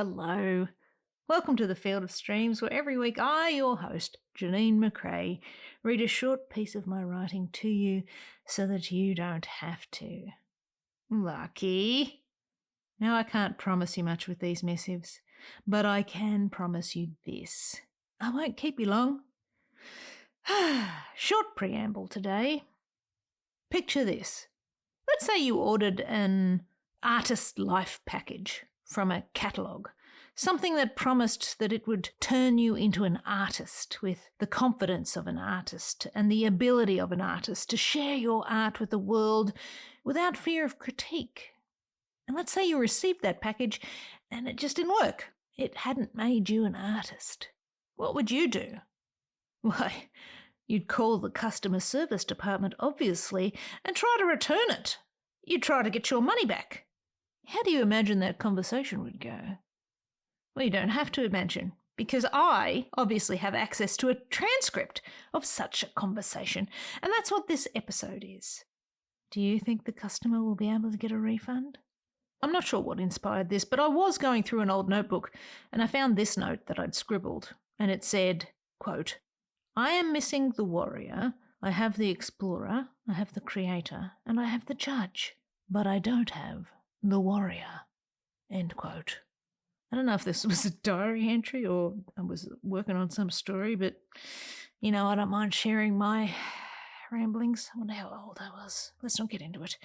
hello. Welcome to the Field of Streams, where every week I, your host, Janeen McCrae, read a short piece of my writing to you so that you don't have to. Lucky. Now, I can't promise you much with these missives, but I can promise you this. I won't keep you long. Short preamble today. Picture this. Let's say you ordered an artist life package from a catalogue, something that promised that it would turn you into an artist with the confidence of an artist and the ability of an artist to share your art with the world without fear of critique. And let's say you received that package and it just didn't work. It hadn't made you an artist. What would you do? Why, you'd call the customer service department, obviously, and try to return it. You'd try to get your money back. How do you imagine that conversation would go? Well, you don't have to imagine, because I obviously have access to a transcript of such a conversation, and that's what this episode is. Do you think the customer will be able to get a refund? I'm not sure what inspired this, but I was going through an old notebook, and I found this note that I'd scribbled, and it said, quote, "I am missing the warrior, I have the explorer, I have the creator, and I have the judge, but I don't have the warrior." End quote. I don't know if this was a diary entry or I was working on some story, but, I don't mind sharing my ramblings. I wonder how old I was. Let's not get into it.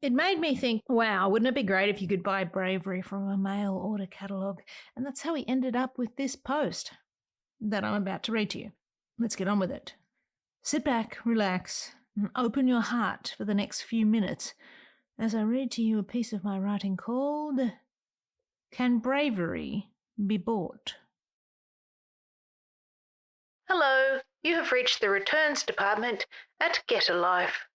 It made me think, wow, wouldn't it be great if you could buy Bravery from a mail order catalogue? And that's how we ended up with this post that I'm about to read to you. Let's get on with it. Sit back, relax, and open your heart for the next few minutes as I read to you a piece of my writing called Can Bravery Be Bought? Hello, you have reached the returns department at Get a Life.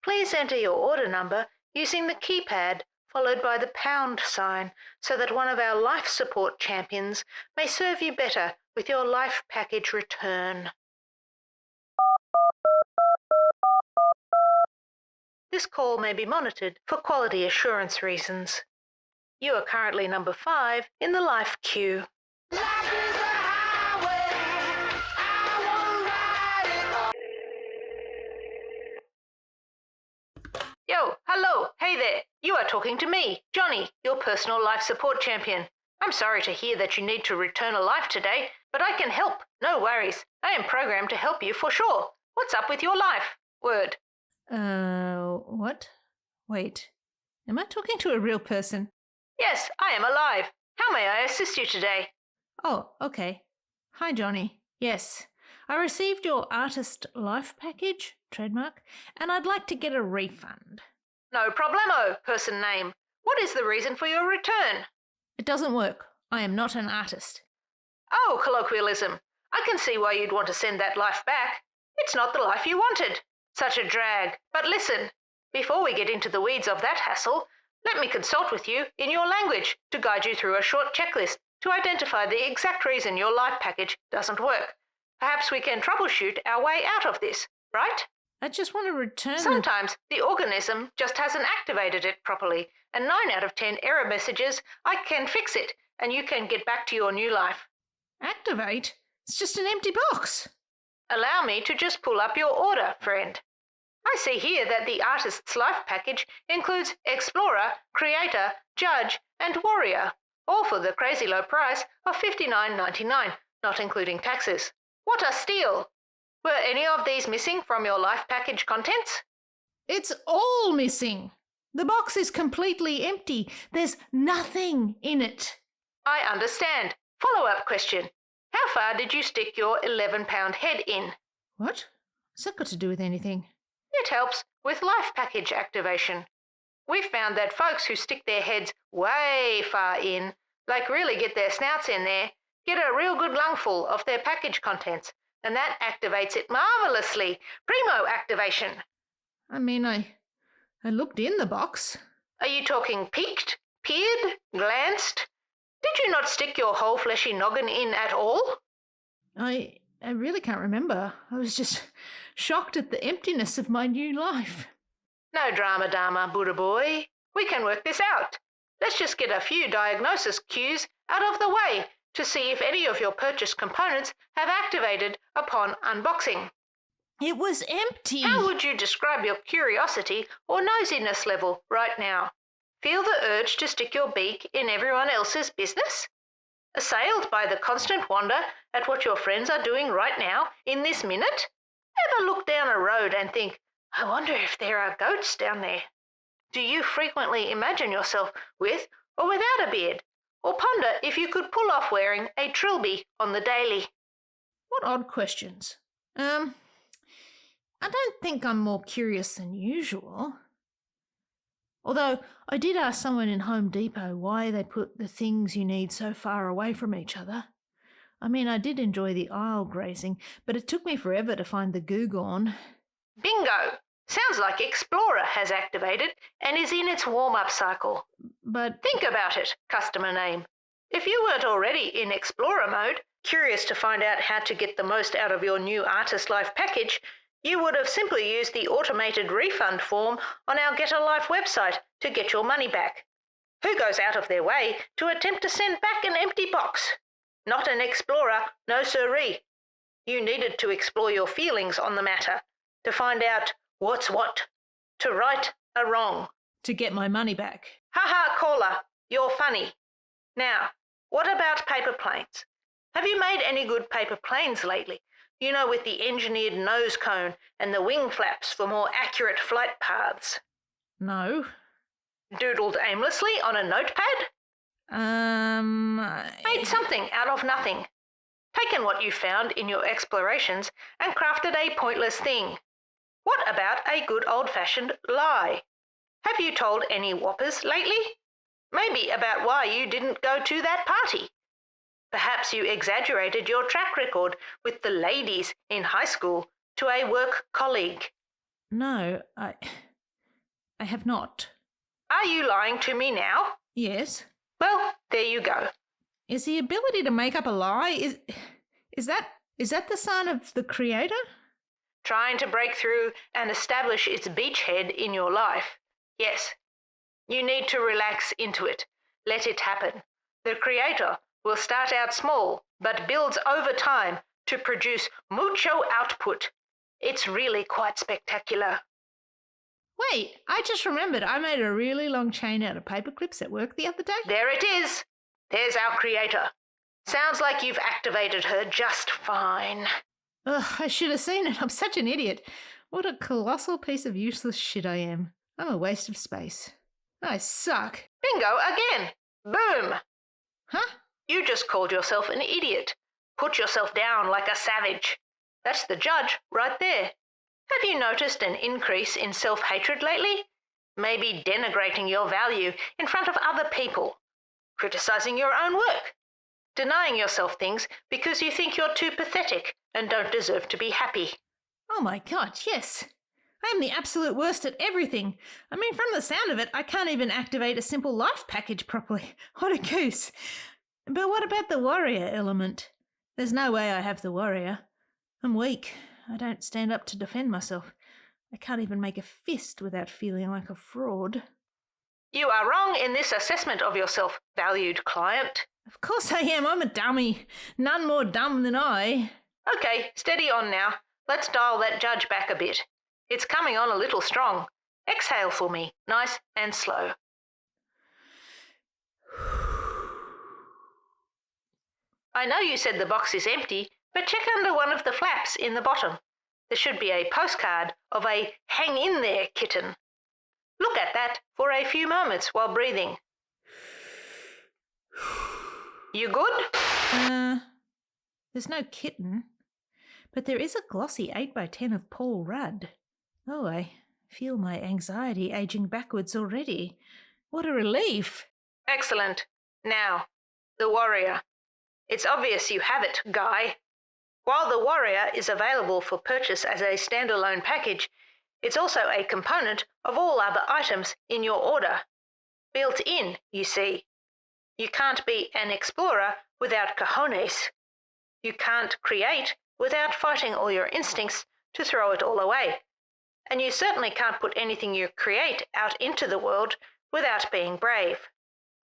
Please enter your order number using the keypad followed by the pound sign so that one of our life support champions may serve you better with your life package return. This call may be monitored for quality assurance reasons. You are currently number 5 in the life queue. Yo, hello, hey there. You are talking to me, Johnny, your personal life support champion. I'm sorry to hear that you need to return a life today, but I can help. No worries. I am programmed to help you for sure. What's up with your life? Word. What? Wait. Am I talking to a real person? Yes, I am alive. How may I assist you today? Oh, okay. Hi, Johnny. Yes, I received your artist life package, trademark, and I'd like to get a refund. No problemo, person name. What is the reason for your return? It doesn't work. I am not an artist. Oh, colloquialism. I can see why you'd want to send that life back. It's not the life you wanted. Such a drag. But listen, before we get into the weeds of that hassle, let me consult with you in your language to guide you through a short checklist to identify the exact reason your life package doesn't work. Perhaps we can troubleshoot our way out of this, right? I just want to return. Sometimes the organism just hasn't activated it properly, and 9 out of 10 error messages, I can fix it, and you can get back to your new life. Activate? It's just an empty box. Allow me to just pull up your order, friend. I see here that the artist's life package includes Explorer, Creator, Judge, and Warrior, all for the crazy low price of $59.99, not including taxes. What a steal! Were any of these missing from your life package contents? It's all missing. The box is completely empty. There's nothing in it. I understand. Follow-up question. How far did you stick your 11-pound head in? What? What's that got to do with anything? It helps with life package activation. We've found that folks who stick their heads way far in, like really get their snouts in there, get a real good lungful of their package contents, and that activates it marvellously. Primo activation. I mean, I looked in the box. Are you talking peeked, peered, glanced? Did you not stick your whole fleshy noggin in at all? I really can't remember. I was just shocked at the emptiness of my new life. No drama, Dharma, Buddha boy. We can work this out. let's just get a few diagnosis cues out of the way to see if any of your purchased components have activated upon unboxing. It was empty. How would you describe your curiosity or nosiness level right now? Feel the urge to stick your beak in everyone else's business? Assailed by the constant wonder at what your friends are doing right now in this minute? Ever look down a road and think, I wonder if there are goats down there? Do you frequently imagine yourself with or without a beard? Or ponder if you could pull off wearing a trilby on the daily? What odd questions. I don't think I'm more curious than usual. Although I did ask someone in Home Depot why they put the things you need so far away from each other. I mean, I did enjoy the aisle grazing, but it took me forever to find the goo gone. Bingo! Sounds like Explorer has activated and is in its warm-up cycle. But think about it, customer name. If you weren't already in Explorer mode, curious to find out how to get the most out of your new Artist Life package, you would have simply used the automated refund form on our Get a Life website to get your money back. Who goes out of their way to attempt to send back an empty box? Not an explorer, no siree. You needed to explore your feelings on the matter, to find out what's what, to right a wrong. To get my money back. Ha caller, you're funny. Now, what about paper planes? Have you made any good paper planes lately? You know, with the engineered nose cone and the wing flaps for more accurate flight paths. No. Doodled aimlessly on a notepad? Made something out of nothing. Taken what you found in your explorations and crafted a pointless thing. What about a good old-fashioned lie? Have you told any whoppers lately? Maybe about why you didn't go to that party. Perhaps you exaggerated your track record with the ladies in high school to a work colleague. No, I have not. Are you lying to me now? Yes. Well, there you go. Is the ability to make up a lie, is that the sign of the Creator? Trying to break through and establish its beachhead in your life. Yes. You need to relax into it. Let it happen. The Creator will start out small, but builds over time to produce mucho output. It's really quite spectacular. Wait, I just remembered I made a really long chain out of paper clips at work the other day. There it is. There's our Creator. Sounds like you've activated her just fine. Ugh, I should have seen it. I'm such an idiot. What a colossal piece of useless shit I am. I'm a waste of space. I suck. Bingo again. Boom. Huh? You just called yourself an idiot. Put yourself down like a savage. That's the judge right there. Have you noticed an increase in self-hatred lately? Maybe denigrating your value in front of other people. Criticizing your own work. Denying yourself things because you think you're too pathetic and don't deserve to be happy. Oh my God, yes. I am the absolute worst at everything. I mean, from the sound of it, I can't even activate a simple life package properly. What a goose. But what about the warrior element? There's no way I have the warrior. I'm weak. I don't stand up to defend myself. I can't even make a fist without feeling like a fraud. You are wrong in this assessment of yourself, valued client. Of course I am. I'm a dummy. None more dumb than I. Okay, steady on now. Let's dial that judge back a bit. It's coming on a little strong. Exhale for me, nice and slow. I know you said the box is empty, but check under one of the flaps in the bottom. There should be a postcard of a hang in there kitten. Look at that for a few moments while breathing. You good? There's no kitten, but there is a glossy 8x10 of Paul Rudd. Oh, I feel my anxiety aging backwards already. What a relief. Excellent. Now, the warrior. It's obvious you have it, Guy. While the warrior is available for purchase as a standalone package, it's also a component of all other items in your order. Built in, you see. You can't be an explorer without cojones. You can't create without fighting all your instincts to throw it all away. And you certainly can't put anything you create out into the world without being brave.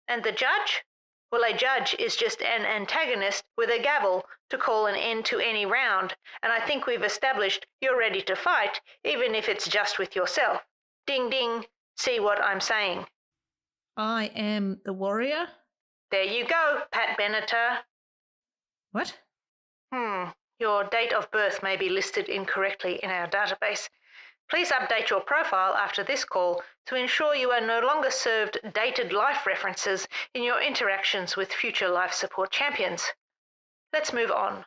And the judge? Well, a judge is just an antagonist with a gavel to call an end to any round, and I think we've established you're ready to fight, even if it's just with yourself. Ding ding, see what I'm saying. I am the warrior? There you go, Pat Benatar. What? Your date of birth may be listed incorrectly in our database. Please update your profile after this call to ensure you are no longer served dated life references in your interactions with future life support champions. Let's move on.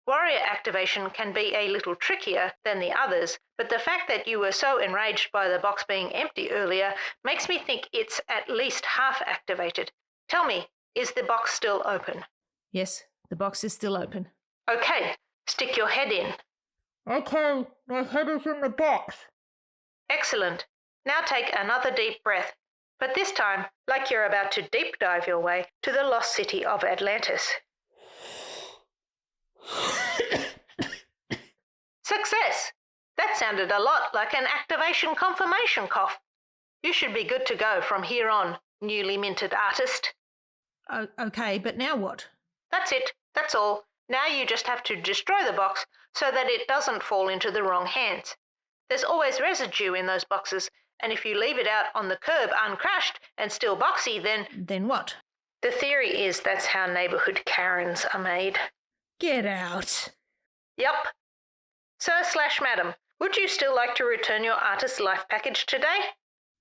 Warrior activation can be a little trickier than the others, but the fact that you were so enraged by the box being empty earlier makes me think it's at least half activated. Tell me, is the box still open? Yes, the box is still open. Okay, stick your head in. Okay, my head is in the box. Excellent. Now take another deep breath, but this time like you're about to deep dive your way to the lost city of Atlantis. Success! That sounded a lot like an activation confirmation cough. You should be good to go from here on, newly minted artist. Okay, but now what? That's it. That's all. Now you just have to destroy the box so that it doesn't fall into the wrong hands. There's always residue in those boxes, and if you leave it out on the curb uncrashed and still boxy, then... Then what? The theory is that's how neighbourhood Karens are made. Get out. Yup. Sir/Madam, would you still like to return your artist life package today?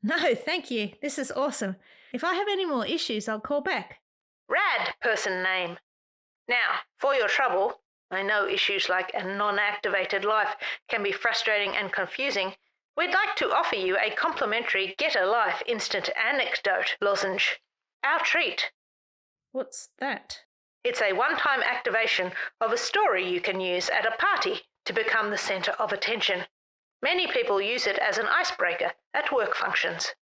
No, thank you. This is awesome. If I have any more issues, I'll call back. Rad person name. Now, for your trouble, I know issues like a non-activated life can be frustrating and confusing. We'd like to offer you a complimentary Get a Life instant anecdote lozenge. Our treat. What's that? It's a one-time activation of a story you can use at a party to become the centre of attention. Many people use it as an icebreaker at work functions.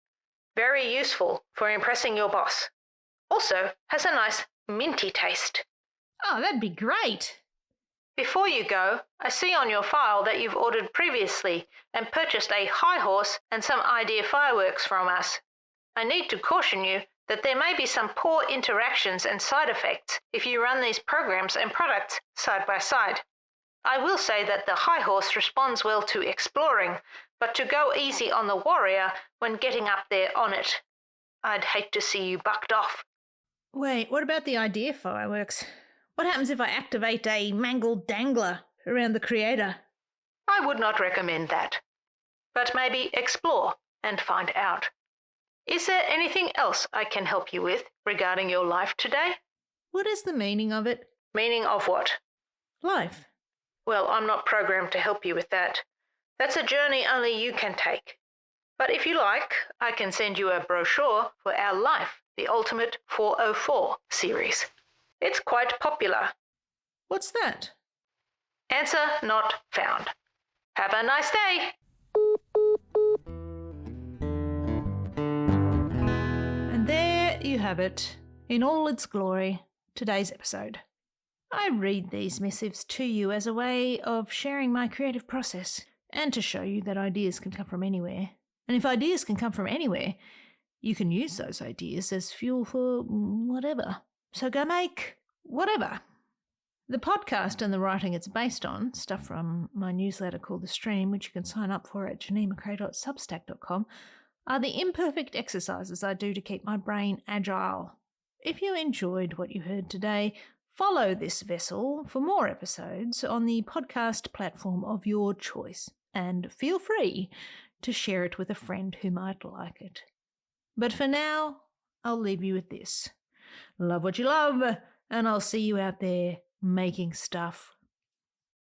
Very useful for impressing your boss. Also has a nice minty taste. Oh, that'd be great. Before you go, I see on your file that you've ordered previously and purchased a high horse and some idea fireworks from us. I need to caution you that there may be some poor interactions and side effects if you run these programs and products side by side. I will say that the high horse responds well to exploring, but to go easy on the warrior when getting up there on it. I'd hate to see you bucked off. Wait, what about the idea fireworks? What happens if I activate a mangled dangler around the creator? I would not recommend that. But maybe explore and find out. Is there anything else I can help you with regarding your life today? What is the meaning of it? Meaning of what? Life. Well, I'm not programmed to help you with that. That's a journey only you can take. But if you like, I can send you a brochure for our Life, the Ultimate 404 series. It's quite popular. What's that? Answer not found. Have a nice day. And there you have it, in all its glory, today's episode. I read these missives to you as a way of sharing my creative process and to show you that ideas can come from anywhere. And if ideas can come from anywhere, you can use those ideas as fuel for whatever. So go make whatever. The podcast and the writing it's based on, stuff from my newsletter called The Stream, which you can sign up for at janeenmccrae.substack.com, are the imperfect exercises I do to keep my brain agile. If you enjoyed what you heard today, follow this vessel for more episodes on the podcast platform of your choice, and feel free to share it with a friend who might like it. But for now, I'll leave you with this. Love what you love, and I'll see you out there making stuff.